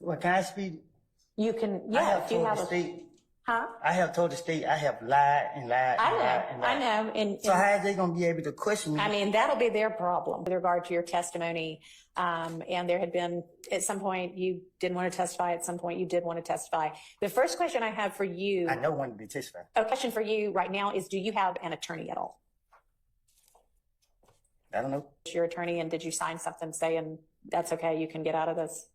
Well, can I speak? You can, I yeah, have if you told have the a, state. huh? I have told the state I have lied and lied and lied and lied. I know. And so how is they going to be able to question me? I mean, that'll be their problem with regard to your testimony. And there had been, at some point, you didn't want to testify. At some point, you did want to testify. The first question I have for you. I know when to testify. A question for you right now is, do you have an attorney at all? I don't know. Your attorney, and did you sign something saying that's okay, you can get out of this?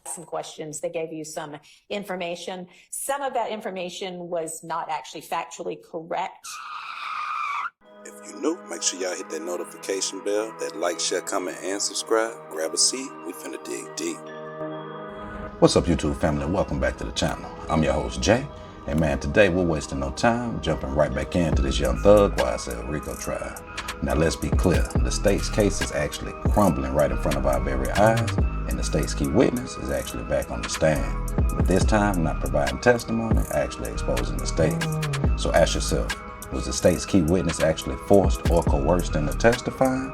Some questions. They gave you some information. Some of that information was not actually factually correct. If you're new, make sure y'all hit that notification bell, that like, share, comment, and subscribe. Grab a seat. We finna dig deep. What's up, YouTube family? Welcome back to the channel. I'm your host, Jay. And man, today we're wasting no time, jumping right back into this Young Thug YSL Rico trial. Now let's be clear, the state's case is actually crumbling right in front of our very eyes, and the state's key witness is actually back on the stand. But this time, not providing testimony, actually exposing the state. So ask yourself, was the state's key witness actually forced or coerced into testifying?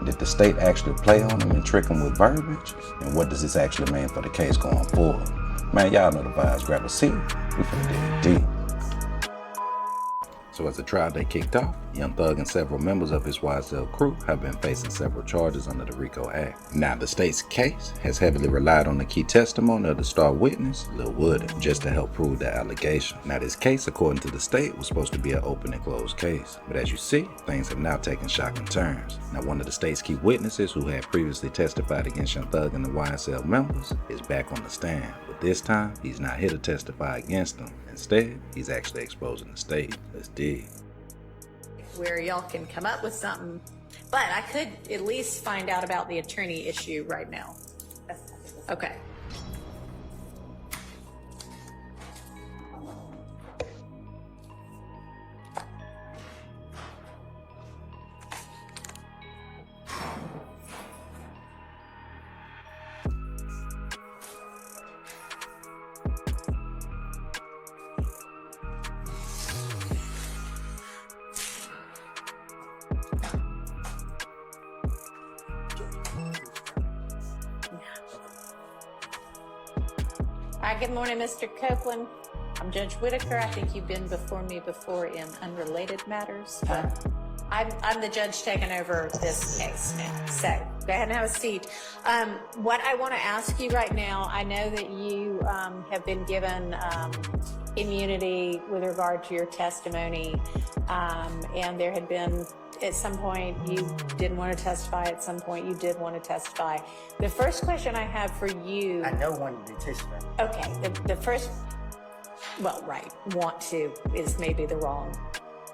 Did the state actually play on him and trick him with verbiage? And what does this actually mean for the case going forward? Man, y'all know the vibes. Grab a seat. We finna dig deep. So as the trial day kicked off, Young Thug and several members of his YSL crew have been facing several charges under the Rico Act. Now, the state's case has heavily relied on the key testimony of the star witness, lilwoody, just to help prove the allegation. Now, this case, according to the state, was supposed to be an open and closed case. But as you see, things have now taken shocking turns. Now, one of the state's key witnesses who had previously testified against Young Thug and the YSL members is back on the stand. But this time, he's not here to testify against them. Instead, he's actually exposing the state. Let's dig. Where y'all can come up with something, but I could at least find out about the attorney issue right now. Okay. Hi, good morning, Mr. Copeland. I'm Judge Whitaker. I think you've been before me before in unrelated matters. I'm the judge taking over this case now. So go ahead and have a seat. What I want to ask you right now, I know that you have been given immunity with regard to your testimony, and there had been, at some point, you didn't want to testify. At some point, you did want to testify. The first question I have for you... I know when to testify. Okay, the first... Well, right, want to is maybe the wrong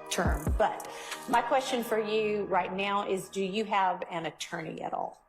term. But my question for you right now is, do you have an attorney at all?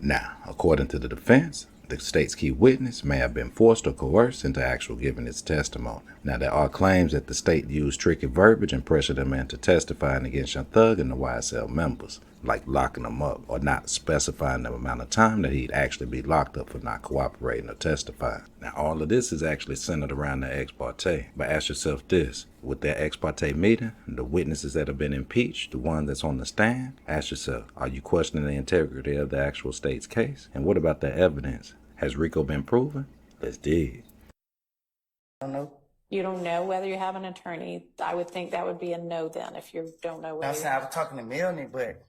Now, according to the defense, the state's key witness may have been forced or coerced into actually giving its testimony. Now, there are claims that the state used tricky verbiage and pressured the man to testifying against Young Thug and the YSL members, like locking them up or not specifying the amount of time that he'd actually be locked up for not cooperating or testifying. Now, all of this is actually centered around the ex parte. But ask yourself this, with their ex parte meeting, the witnesses that have been impeached, the one that's on the stand, ask yourself, are you questioning the integrity of the actual state's case? And what about the evidence? Has Rico been proven? Let's dig. I don't know. You don't know whether you have an attorney. I would think that would be a no then, if you don't know whether... I was talking to Melnick, but...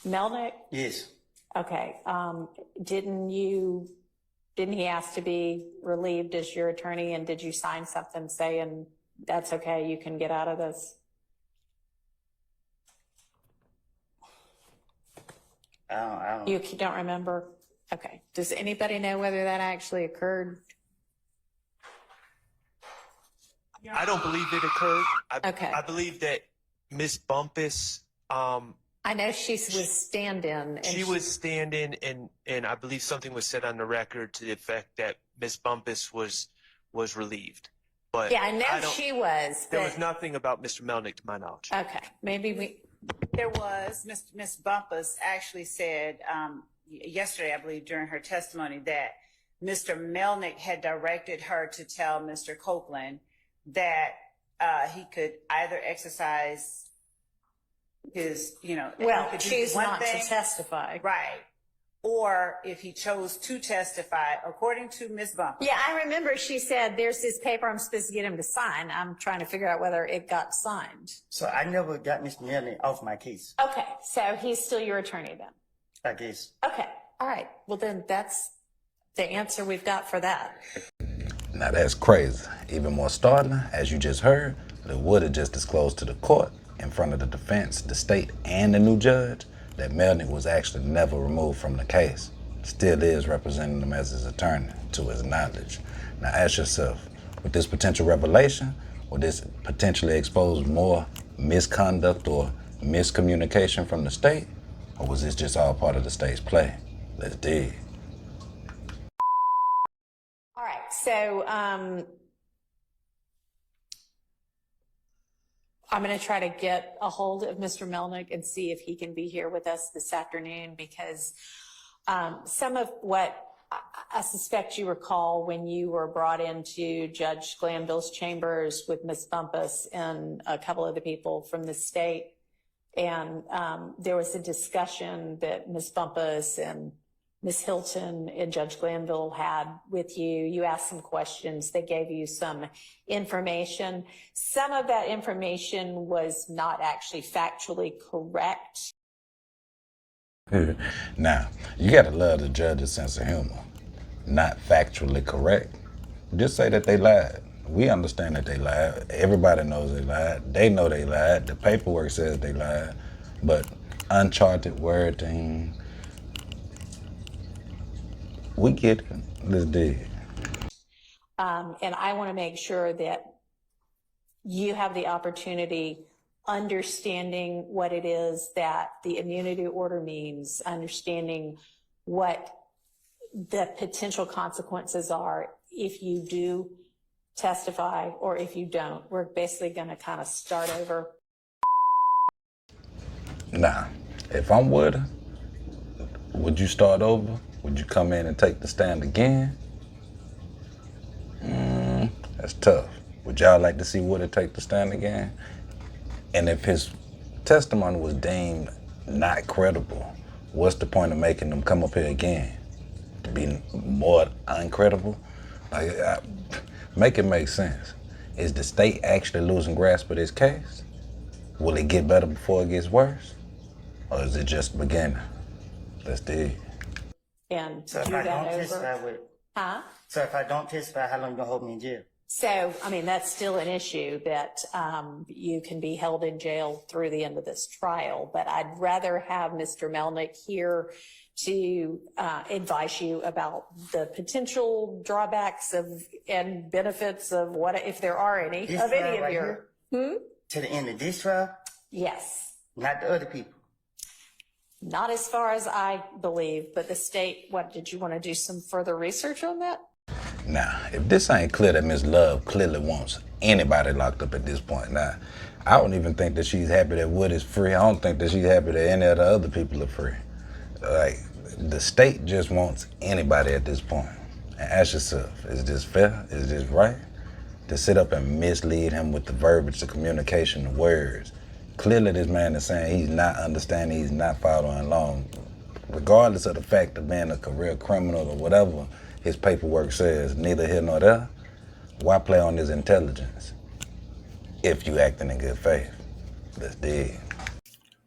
Melnick? Yes. Okay. Didn't he ask to be relieved as your attorney, and did you sign something saying that's okay, you can get out of this? I don't. You don't remember? Okay. Does anybody know whether that actually occurred? I don't believe it occurred. Okay. I believe that Miss Bumpus, I know she was stand-in. she was stand-in, and I believe something was said on the record to the effect that Miss Bumpus was relieved. But yeah, I know she was. There was nothing about Mr. Melnick to my knowledge. Okay. Maybe we... There was. Miss Bumpus actually said yesterday, I believe, during her testimony, that Mr. Melnick had directed her to tell Mr. Copeland that he could either exercise his, Well, he could do choose one not thing, to testify. right? Or if he chose to testify, according to Ms. Bumpus. Yeah, I remember she said, there's this paper I'm supposed to get him to sign. I'm trying to figure out whether it got signed. So I never got Mr. Melnick off my case, Okay, so he's still your attorney then? I guess. Okay, all right. Well, then that's the answer we've got for that. Now that's crazy. Even more startling, as you just heard, lilwoody just disclosed to the court in front of the defense, the state, and the new judge that Melnick was actually never removed from the case. Still is representing him as his attorney, to his knowledge. Now ask yourself, with this potential revelation, will this potentially expose more misconduct or miscommunication from the state? Or was this just all part of the state's play? Let's dig. All right, so I'm going to try to get a hold of Mr. Melnick and see if he can be here with us this afternoon, because some of what I suspect you recall when you were brought into Judge Glanville's chambers with Ms. Bumpus and a couple of the people from the state, and there was a discussion that Ms. Bumpus and Ms. Hilton and Judge Glanville had with you. You asked some questions. They gave you some information. Some of that information was not actually factually correct. Now, you gotta love the judge's sense of humor. Not factually correct. Just say that they lied. We understand that they lied. Everybody knows they lied. They know they lied. The paperwork says they lied. But uncharted wording, we get it. Let's dig. And I want to make sure that you have the opportunity understanding what it is that the immunity order means, understanding what the potential consequences are if you do testify or if you don't. We're basically going to kind of start over. Nah, if I'm with her, would you start over? Would you come in and take the stand again? That's tough. Would y'all like to see Woody take the stand again? And if his testimony was deemed not credible, what's the point of making them come up here again? To be more uncredible? Make it make sense. Is the state actually losing grasp of this case? Will it get better before it gets worse? Or is it just beginning? Let's dig. And So if do I that don't over. testify Huh? So if I don't testify, how long you gonna hold me in jail? So, I mean, that's still an issue that you can be held in jail through the end of this trial. But I'd rather have Mr. Melnick here to advise you about the potential drawbacks and benefits of what, if there are any, This of any trial of right your. here? To the end of this trial, Yes. not the other people. Not as far as I believe, but the state, what, did you want to do some further research on that? Now, if this ain't clear that Miss Love clearly wants anybody locked up at this point. Now, I don't even think that she's happy that Wood is free. I don't think that she's happy that any of the other people are free. Like, the state just wants anybody at this point. And ask yourself, is this fair? Is this right? To sit up and mislead him with the verbiage, the communication, the words. Clearly this man is saying he's not understanding, he's not following along. Regardless of the fact of being a career criminal or whatever his paperwork says, neither here nor there, why play on his intelligence if you acting in good faith? Let's dig.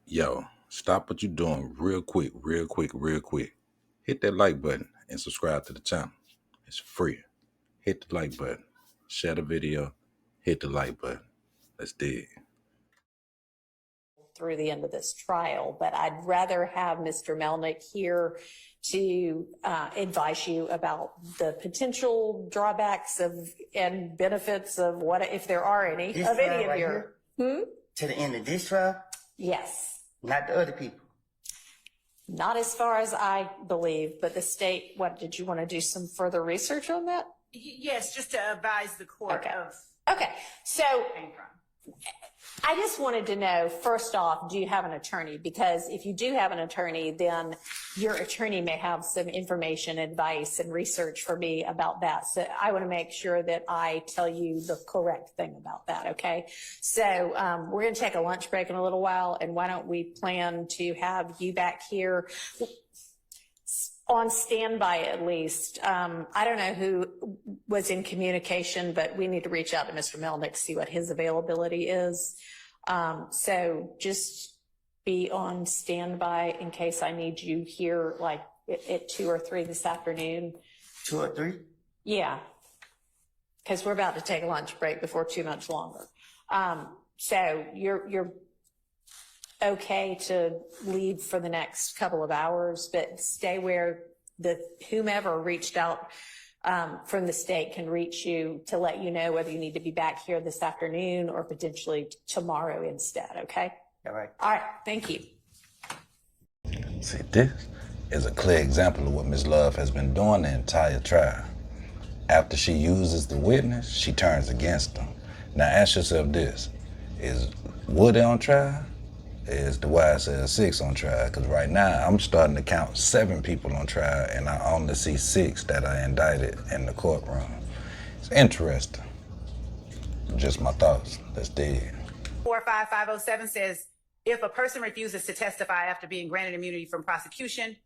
Yo, stop what you're doing real quick. Hit that like button and subscribe to the channel. It's free. Hit the like button. Share the video. Hit the like button. Let's dig. Through the end of this trial, but I'd rather have Mr. Melnick here to advise you about the potential drawbacks and benefits of what, if there are any, This of any trial of right your. here? To the end of this trial, Yes. not the other people. Not as far as I believe, but the state, what, did you want to do some further research on that? Yes, just to advise the court Okay. of Okay, so came from. I just wanted to know, first off, do you have an attorney? Because if you do have an attorney, then your attorney may have some information, advice, and research for me about that. So I want to make sure that I tell you the correct thing about that, okay? So we're going to take a lunch break in a little while, and why don't we plan to have you back here on standby at least. I don't know who was in communication, but we need to reach out to Mr. Melnick to see what his availability is. So just be on standby in case I need you here like at 2 or 3 this afternoon. 2 or 3? Yeah, because we're about to take a lunch break before too much longer. So you're okay to leave for the next couple of hours, but stay where whomever reached out from the state can reach you to let you know whether you need to be back here this afternoon or potentially tomorrow instead, okay? All right. All right, thank you. See, this is a clear example of what Ms. Love has been doing the entire trial. After she uses the witness, she turns against them. Now ask yourself this, is Woody on trial? Is the YSL6 on trial? Because right now I'm starting to count 7 people on trial and I only see 6 that are indicted in the courtroom. It's interesting. Just my thoughts. Let's dig. 45507 says, if a person refuses to testify after being granted immunity from prosecution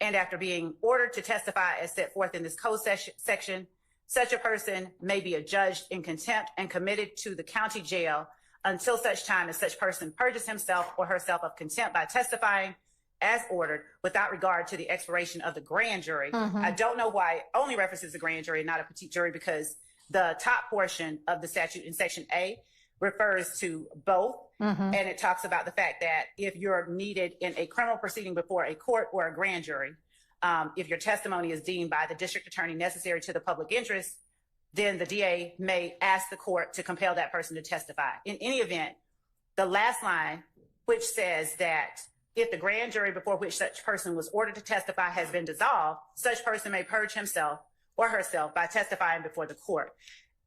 and after being ordered to testify as set forth in this code section, such a person may be adjudged in contempt and committed to the county jail until such time as such person purges himself or herself of contempt by testifying as ordered without regard to the expiration of the grand jury. I don't know why it only references the grand jury, not a petite jury, because the top portion of the statute in section A refers to both. And it talks about the fact that if you're needed in a criminal proceeding before a court or a grand jury, if your testimony is deemed by the district attorney necessary to the public interest, then the DA may ask the court to compel that person to testify. In any event, the last line, which says that if the grand jury before which such person was ordered to testify has been dissolved, such person may purge himself or herself by testifying before the court.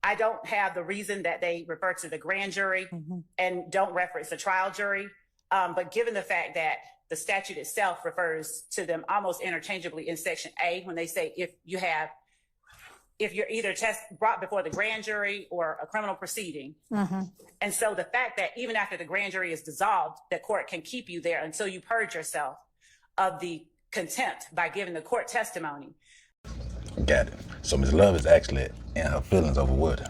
I don't have the reason that they refer to the grand jury and don't reference the trial jury, but given the fact that the statute itself refers to them almost interchangeably in section A when they say if you're either brought before the grand jury or a criminal proceeding. And so the fact that even after the grand jury is dissolved, the court can keep you there until you purge yourself of the contempt by giving the court testimony. Got it. So Ms. Love is actually in her feelings over Woody.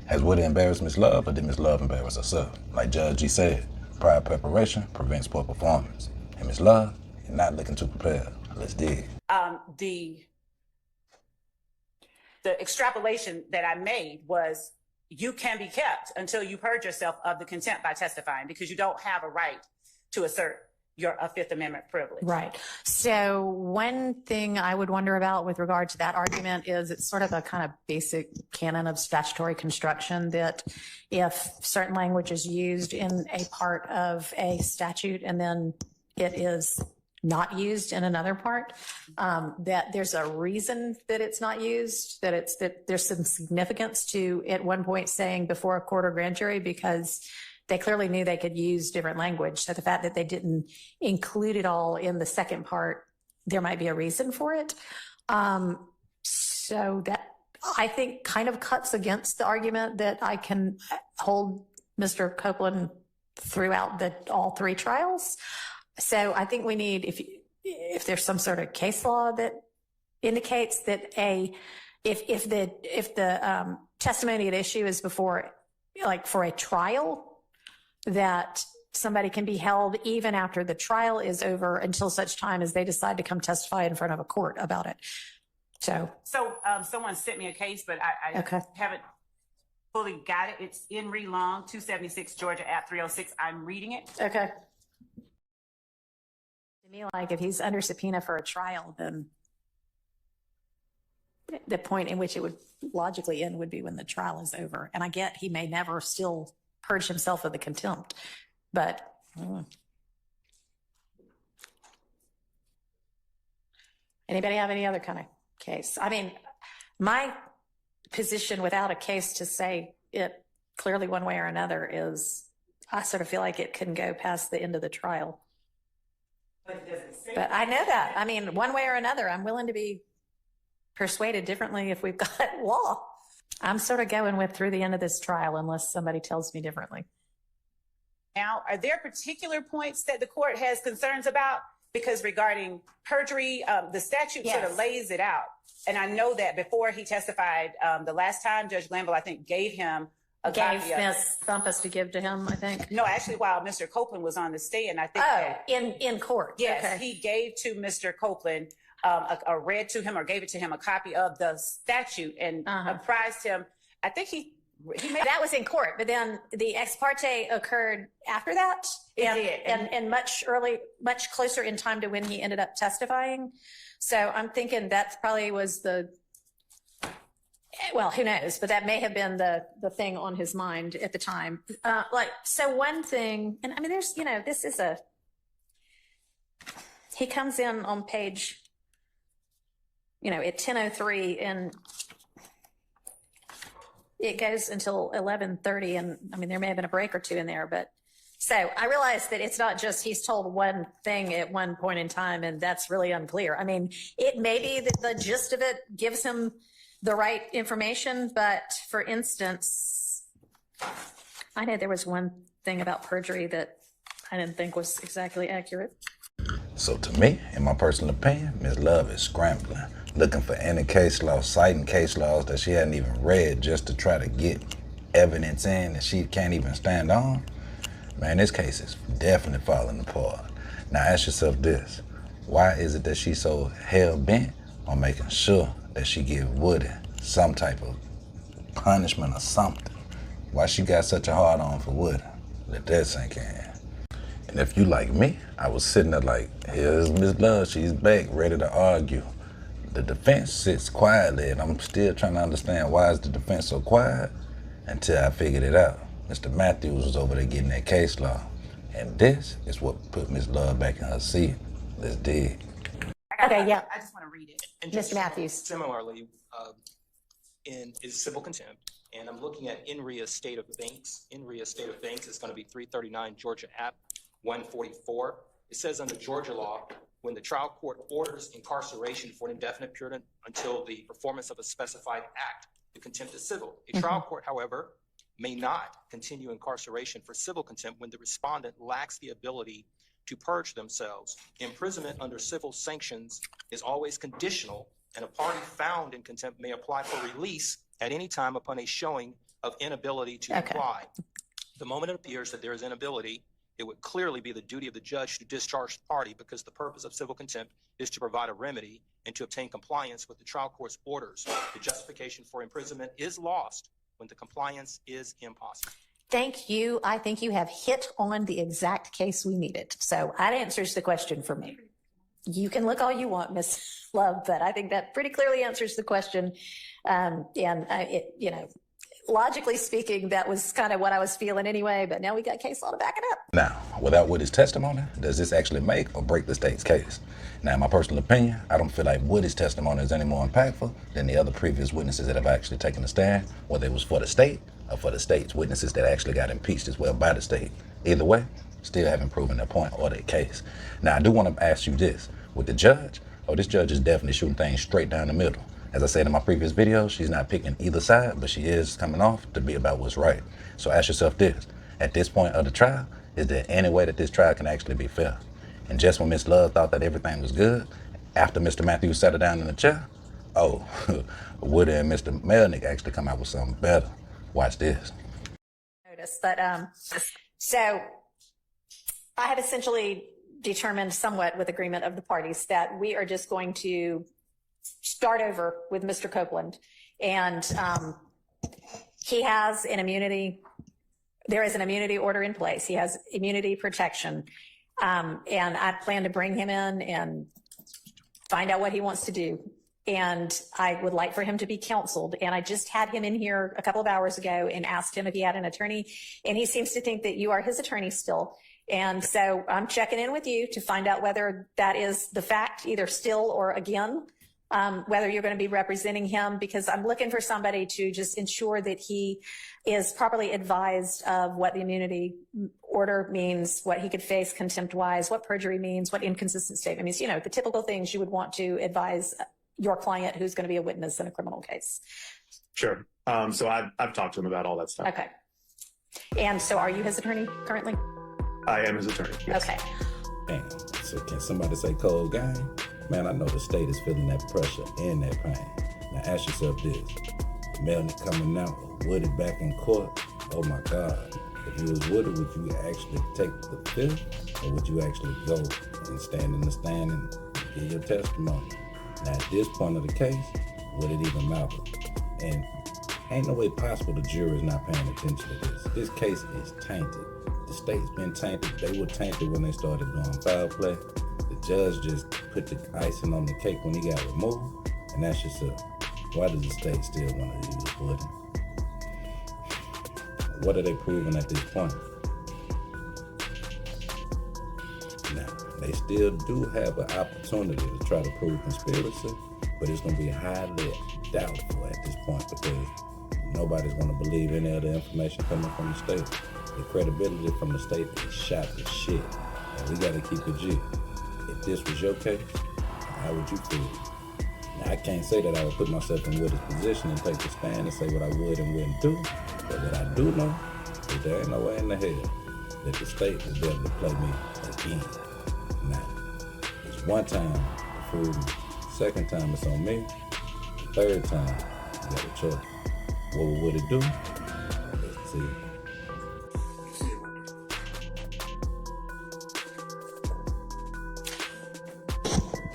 Has Woody embarrassed Ms. Love or did Ms. Love embarrass herself? Like Judge G said, prior preparation prevents poor performance. And Ms. Love, you're not looking too prepared. Let's dig. The extrapolation that I made was you can be kept until you purge yourself of the contempt by testifying because you don't have a right to assert your Fifth Amendment privilege. Right. So one thing I would wonder about with regard to that argument is it's sort of a kind of basic canon of statutory construction that if certain language is used in a part of a statute and then it is not used in another part, that there's a reason that it's not used, that there's some significance to at one point saying before a court or grand jury because they clearly knew they could use different language. So the fact that they didn't include it all in the second part, there might be a reason for it. So that I think kind of cuts against the argument that I can hold Mr. Copeland throughout all 3 trials. So I think we need, if there's some sort of case law that indicates that if the testimony at issue is before, like for a trial, that somebody can be held even after the trial is over until such time as they decide to come testify in front of a court about it. So someone sent me a case, but I haven't fully got it. It's in Long, 276 Georgia App 306. I'm reading it. Okay. To me, like if he's under subpoena for a trial, then the point in which it would logically end would be when the trial is over. And I get he may never still purge himself of the contempt, but anybody have any other kind of case? I mean, my position without a case to say it clearly one way or another is I sort of feel like it can go past the end of the trial. But I know that. I mean, one way or another, I'm willing to be persuaded differently if we've got law. I'm sort of going with through the end of this trial unless somebody tells me differently. Now, are there particular points that the court has concerns about? Because regarding perjury, the statute sort of lays it out. And I know that before he testified, the last time Judge Glanville, I think, gave him a copy of Ms. Bumpus to give to him, I think. No, actually, while Mr. Copeland was on the stand, I think. In court. Yes, okay. He gave to Mr. Copeland, read to him or gave it to him a copy of the statute and apprised him. I think he made that was in court, but then the ex parte occurred after that. And much closer in time to when he ended up testifying. So I'm thinking that probably was well, who knows, but that may have been the thing on his mind at the time. So one thing, and I mean, there's, this is he comes in on page, at 10:03 and it goes until 11:30. And I mean, there may have been a break or two in there, but so I realized that it's not just he's told one thing at one point in time, and that's really unclear. I mean, it may be that the gist of it gives him the right information, but for instance, I know there was one thing about perjury that I didn't think was exactly accurate. So to me, in my personal opinion, Ms. Love is scrambling, looking for any case law, citing case laws that she hadn't even read just to try to get evidence in that she can't even stand on. Man, this case is definitely falling apart. Now ask yourself this, why is it that she's so hell-bent on making sure that she give Woody some type of punishment or something? Why she got such a hard on for Woody? Let that sink in. And if you like me, I was sitting there like, here's Ms. Love, she's back, ready to argue. The defense sits quietly, and I'm still trying to understand why is the defense so quiet until I figured it out. Mr. Matthews was over there getting that case law. And this is what put Ms. Love back in her seat. Let's dig. Okay, yeah. I just want to read it. And Mr. Matthews. Similarly, is civil contempt, and I'm looking at In Re Estate of Banks. In Re Estate of Banks is going to be 339 Georgia App 144. It says under Georgia law, when the trial court orders incarceration for an indefinite period until the performance of a specified act, the contempt is civil. A trial court, however, may not continue incarceration for civil contempt when the respondent lacks the ability to purge themselves. Imprisonment under civil sanctions is always conditional, and a party found in contempt may apply for release at any time upon a showing of inability to comply. The moment it appears that there is inability, it would clearly be the duty of the judge to discharge the party, because the purpose of civil contempt is to provide a remedy and to obtain compliance with the trial court's orders. The justification for imprisonment is lost when the compliance is impossible. Thank you. I think you have hit on the exact case we needed. So that answers the question for me. You can look all you want, Miss Love, but I think that pretty clearly answers the question. Logically speaking, that was kind of what I was feeling anyway, but now we got case law to back it up. Now, without Woody's testimony, does this actually make or break the state's case? Now, in my personal opinion, I don't feel like Woody's testimony is any more impactful than the other previous witnesses that have actually taken the stand, whether it was for the state or for the state's witnesses that actually got impeached as well by the state. Either way, still haven't proven their point or their case. Now, I do want to ask you this. With the judge, this judge is definitely shooting things straight down the middle. As I said in my previous video, she's not picking either side, but she is coming off to be about what's right. So ask yourself this. At this point of the trial, is there any way that this trial can actually be fair? And just when Miss Love thought that everything was good, after Mr. Matthews sat her down in the chair, Woody and Mr. Melnick actually come out with something better. Watch this. So I have essentially determined somewhat with agreement of the parties that we are just going to start over with Mr. Copeland. And he has an immunity. There is an immunity order in place. He has immunity protection. And I plan to bring him in and find out what he wants to do. And I would like for him to be counseled. And I just had him in here a couple of hours ago and asked him if he had an attorney. And he seems to think that you are his attorney still. And so I'm checking in with you to find out whether that is the fact, either still or again. whether you're going to be representing him, because I'm looking for somebody to just ensure that he is properly advised of what the immunity order means, what he could face contempt-wise, what perjury means, what inconsistent statement means, you know, the typical things you would want to advise your client who's going to be a witness in a criminal case. Sure. So I've talked to him about all that stuff. Okay. And so are you his attorney currently? I am his attorney, yes. Okay. Damn. So can somebody say cold game? Man, I know the state is feeling that pressure and that pain. Now ask yourself this. Melnick coming out or Woody back in court? Oh my God. If you was Woody, would you actually take the fifth? Or would you actually go and stand in the stand and give your testimony? Now at this point of the case, would it even matter? And ain't no way possible the jury is not paying attention to this. This case is tainted. The state's been tainted. They were tainted when they started doing foul play. The judge just put the icing on the cake when he got removed. And ask yourself, why does the state still want to use Woody? What are they proving at this point? Now, they still do have an opportunity to try to prove conspiracy, but it's going to be highly doubtful at this point because nobody's going to believe any of the information coming from the state. The credibility from the state is shot to shit, and we got to keep it G. If this was your case, how would you feel? Now, I can't say that I would put myself in Woody's position and take the stand and say what I would and wouldn't do, but what I do know is there ain't no way in the hell that the state will be able to play me again. Now, it's one time to fool me. Second time it's on me. Third time, you got a choice. What would it do? Let's see.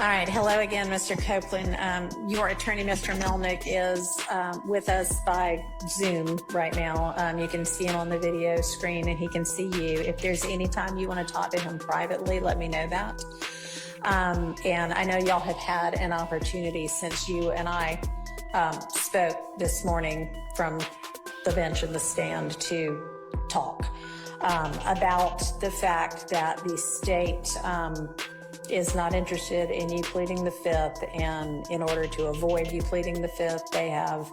All right. Hello again, Mr. Copeland. Your attorney, Mr. Melnick, is with us by Zoom right now. You can see him on the video screen and he can see you. If there's any time you want to talk to him privately, let me know that. And I know y'all have had an opportunity since you and I spoke this morning from the bench and the stand to talk about the fact that the state is not interested in you pleading the fifth, and in order to avoid you pleading the fifth, they have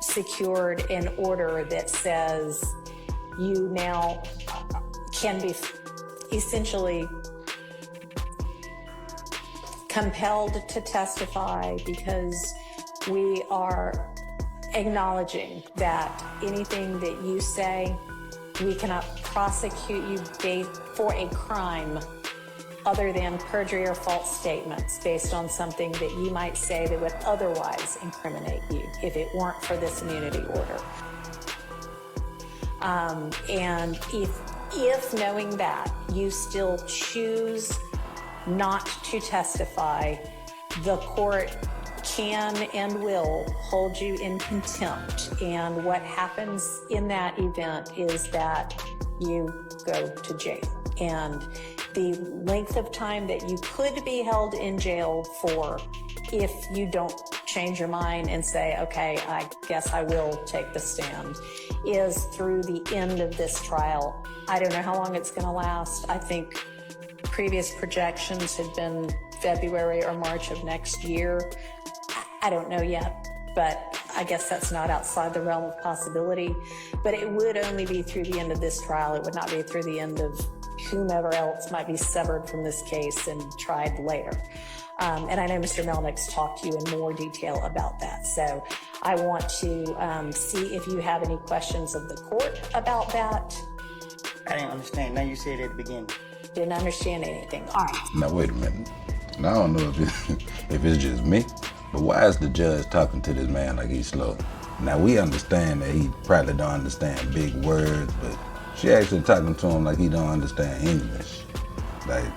secured an order that says you now can be essentially compelled to testify because we are acknowledging that anything that you say, we cannot prosecute you for a crime other than perjury or false statements based on something that you might say that would otherwise incriminate you if it weren't for this immunity order. And if knowing that you still choose not to testify, the court can and will hold you in contempt. And what happens in that event is that you go to jail. And the length of time that you could be held in jail for if you don't change your mind and say, okay, I guess I will take the stand, is through the end of this trial. I don't know how long it's going to last. I think previous projections had been February or March of next year. I don't know yet, but I guess that's not outside the realm of possibility. But it would only be through the end of this trial. It would not be through the end of whomever else might be severed from this case and tried later. And I know Mr. Melnick's talked to you in more detail about that. So I want to see if you have any questions of the court about that. I didn't understand. Now you said at the beginning. Didn't understand anything. All right. Now wait a minute. Now I don't know if it's just me, but why is the judge talking to this man like he's slow? Now we understand that he probably don't understand big words, but she actually talking to him like he don't understand English. Like,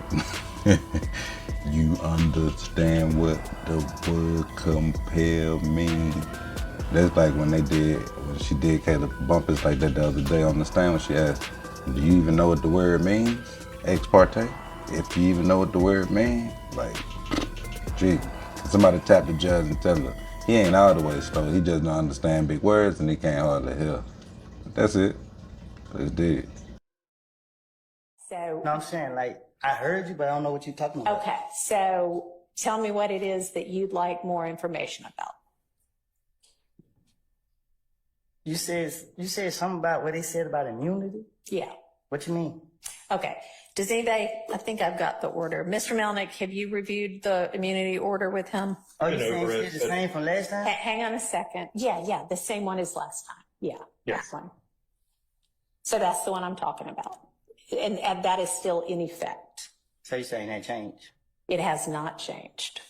you understand what the word compel means? That's like when she did Caleb Bumpus like that the other day on the stand when she asked, do you even know what the word means? Ex parte? If you even know what the word means? Like, gee, somebody tap the judge and tell her, he ain't all the way slow, he just don't understand big words and he can't hardly hear. That's it. It's dead. So, No, I'm saying, like, I heard you, but I don't know what you're talking about. okay, so Tell me what it is that you'd like more information about. You said something about what they said about immunity? Yeah. What you mean? Okay. Does anybody, I think I've got the order. Mr. Melnick, have you reviewed the immunity order with him? Oh, you saying it's the same from last time? Hang on a second. Yeah, the same one as last time. Yeah, Yes. that one. So that's the one I'm talking about. And that is still in effect. So you're saying that changed? It has not changed.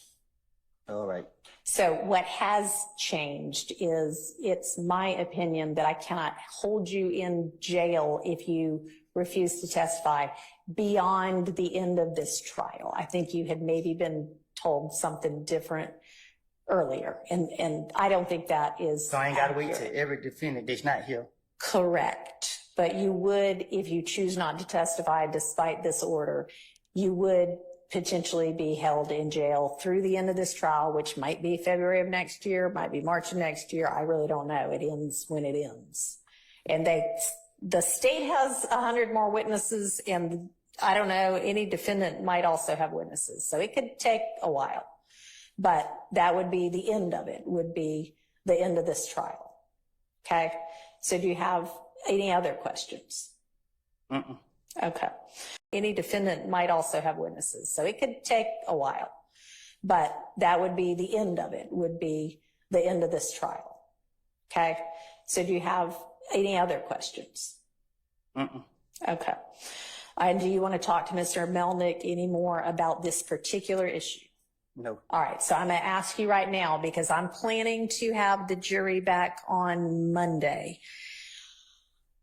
All right. So what has changed is it's my opinion that I cannot hold you in jail if you refuse to testify beyond the end of this trial. I think you had maybe been told something different earlier, and I don't think that is So I ain't got to wait accurate. till every defendant that's not here. Correct. But you would, if you choose not to testify despite this order, you would potentially be held in jail through the end of this trial, which might be February of next year, might be March of next year. I really don't know. It ends when it ends. And the state has 100 more witnesses, and I don't know, any defendant might also have witnesses. So it could take a while, but that would be the end of it, would be the end of this trial. Okay. So do you have any other questions? Mm-mm. Okay. Any defendant might also have witnesses. So it could take a while, but that would be the end of it, would be the end of this trial. Okay. So do you have any other questions? Mm-mm. Okay. And do you want to talk to Mr. Melnick any more about this particular issue? No. All right. So I'm going to ask you right now, because I'm planning to have the jury back on Monday.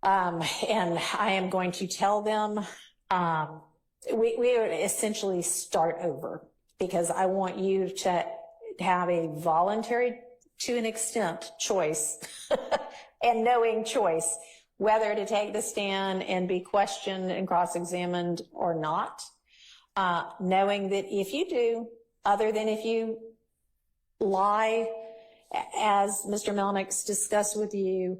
And I am going to tell them, we would essentially start over, because I want you to have a voluntary, to an extent, choice and knowing choice, whether to take the stand and be questioned and cross-examined or not. Knowing that if you do, other than if you lie, as Mr. Melnick's discussed with you,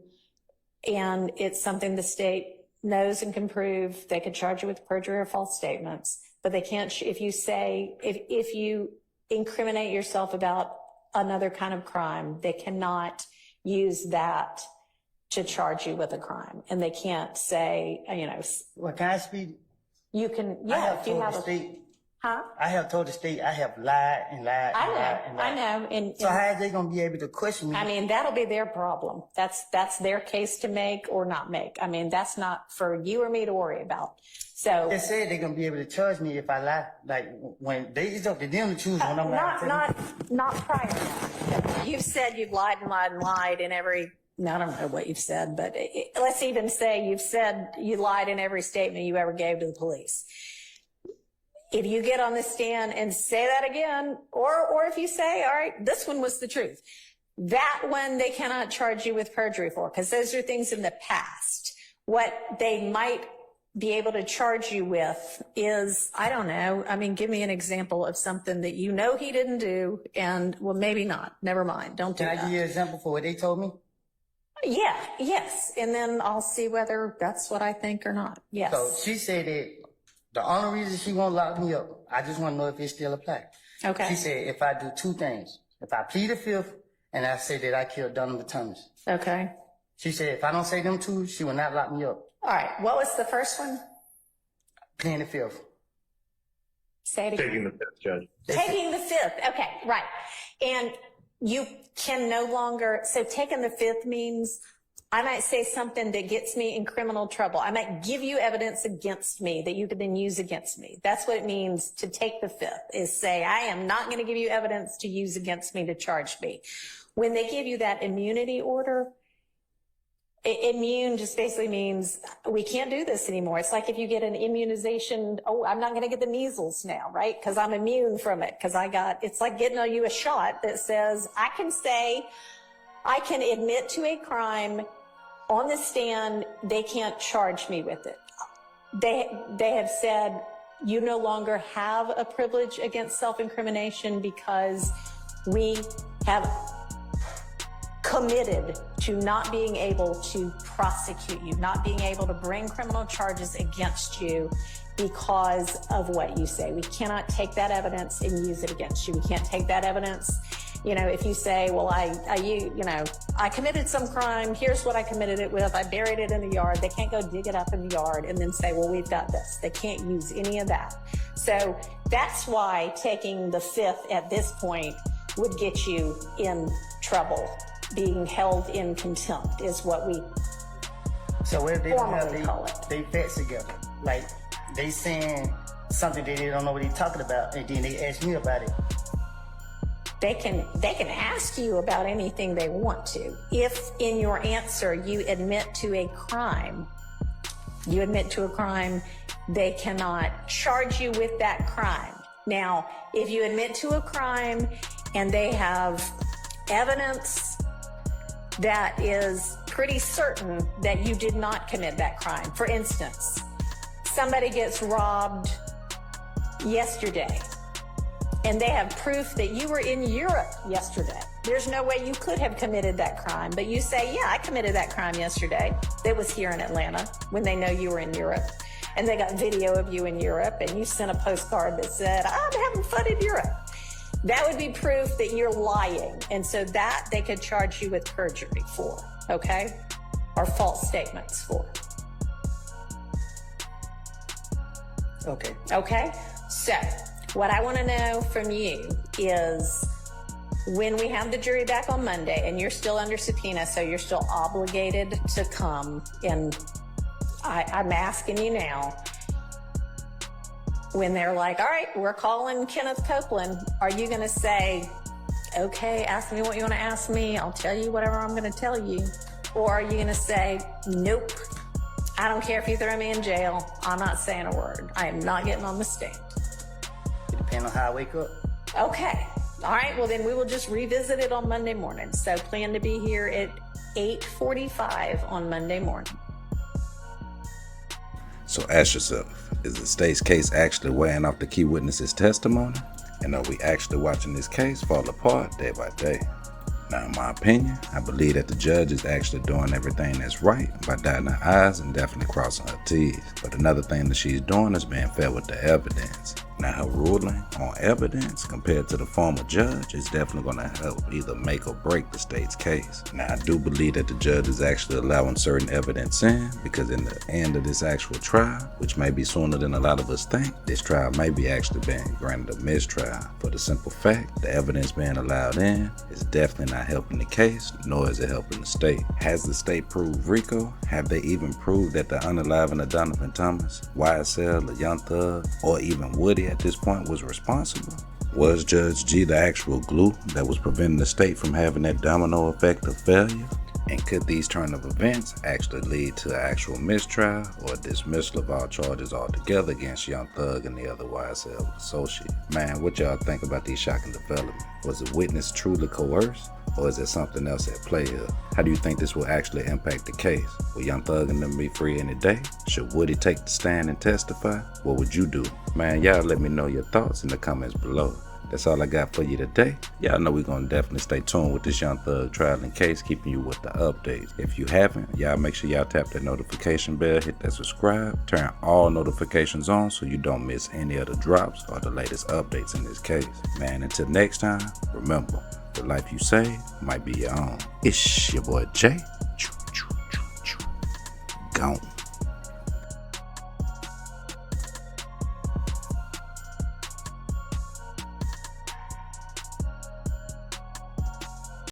and it's something the state knows and can prove, they could charge you with perjury or false statements, but they can't, if you incriminate yourself about another kind of crime, they cannot use that to charge you with a crime. And they can't say, Well, can I speak? you can, I yeah, have if you told have the a, state. huh? I have told the state I have lied and lied and lied and lied. I know. And, So how is they gonna be able to question me? I mean, that'll be their problem. That's their case to make or not make. I mean, that's not for you or me to worry about. So They said they're gonna be able to charge me if I lie. Like when it's up to them to choose when I'm lying. not prior to that. You've said you've lied and lied and lied in every, I don't know what you've said, but let's even say you've said you lied in every statement you ever gave to the police. If you get on the stand and say that again, or if you say, all right, this one was the truth, that one they cannot charge you with perjury for, because those are things in the past. What they might be able to charge you with is, I don't know, I mean, give me an example of something that you know he didn't do, and well, maybe not, never mind, don't do Can I that. give you an example for what they told me? Yeah, yes, and then I'll see whether that's what I think or not. Yes. So she said that the only reason she won't lock me up, I just want to know if it still applies. Okay. She said if I do two things, if I plead the fifth and I say that I killed Donovan Thomas. Okay. She said if I don't say them two, she will not lock me up. All right. What was the first one? Pleading the fifth. Say it again. Taking the fifth, Judge. Taking the fifth. Okay, right. And you can no longer, so taking the fifth means I might say something that gets me in criminal trouble. I might give you evidence against me that you could then use against me. That's what it means to take the fifth, is say, I am not going to give you evidence to use against me to charge me. When they give you that immunity order, immune just basically means we can't do this anymore. It's like if you get an immunization, oh, I'm not going to get the measles now, right? Because I'm immune from it. Because it's like getting you a shot that says, I can admit to a crime on the stand, they can't charge me with it. They have said you no longer have a privilege against self-incrimination because we have committed to not being able to prosecute you, not being able to bring criminal charges against you because of what you say. We cannot take that evidence and use it against you. We can't take that evidence. You know, if you say, well, I committed some crime, here's what I committed it with, I buried it in the yard, they can't go dig it up in the yard and then say, well, we've got this. They can't use any of that. So that's why taking the fifth at this point would get you in trouble. Being held in contempt is what we So what if they don't formally call it. have they facts together? Like they saying something that they don't know what they're talking about, and then they ask me about it. They can ask you about anything they want to. If in your answer you admit to a crime, they cannot charge you with that crime. Now, if you admit to a crime and they have evidence that is pretty certain that you did not commit that crime. For instance, somebody gets robbed yesterday and they have proof that you were in Europe yesterday. There's no way you could have committed that crime, but you say, yeah, I committed that crime yesterday. That was here in Atlanta when they know you were in Europe. And they got video of you in Europe and you sent a postcard that said, I'm having fun in Europe. That would be proof that you're lying. And so that they could charge you with perjury for, okay? Or false statements for. Okay. Okay? So what I want to know from you is when we have the jury back on Monday and you're still under subpoena, so you're still obligated to come, and I'm asking you now, when they're like, all right, we're calling Kenneth Copeland, are you going to say, okay, ask me what you want to ask me, I'll tell you whatever I'm going to tell you? Or are you going to say, nope, I don't care if you throw me in jail, I'm not saying a word, I am not getting on the stand? It depends on how I wake up. Okay. All right. Well, then we will just revisit it on Monday morning. So plan to be here at 8:45 on Monday morning. So ask yourself, is the state's case actually weighing off the key witness's testimony? And are we actually watching this case fall apart day by day? Now, in my opinion, I believe that the judge is actually doing everything that's right by dotting her I's and definitely crossing her T's. But another thing that she's doing is being fair with the evidence. Now, her ruling on evidence compared to the former judge is definitely going to help either make or break the state's case. Now, I do believe that the judge is actually allowing certain evidence in because in the end of this actual trial, which may be sooner than a lot of us think, this trial may be actually being granted a mistrial for the simple fact the evidence being allowed in is definitely not helping the case, nor is it helping the state. Has the state proved Rico? Have they even proved that the unaliving of Donovan Thomas, YSL, the Young Thug, or even Woody at this point was responsible? Was Judge G the actual glue that was preventing the state from having that domino effect of failure? And could these turn of events actually lead to an actual mistrial or a dismissal of all charges altogether against Young Thug and the other YSL associate? Man, what y'all think about these shocking developments? Was the witness truly coerced? Or is there something else at play here? How do you think this will actually impact the case? Will Young Thug and them be free any day? Should Woody take the stand and testify? What would you do? Man, y'all let me know your thoughts in the comments below. That's all I got for you today. Y'all know we're gonna definitely stay tuned with this Young Thug trial and case, keeping you with the updates. If you haven't, y'all make sure y'all tap that notification bell, hit that subscribe, turn all notifications on so you don't miss any of the drops or the latest updates in this case. Man, until next time, remember, the life you save might be your own. It's your boy Jay. Gone.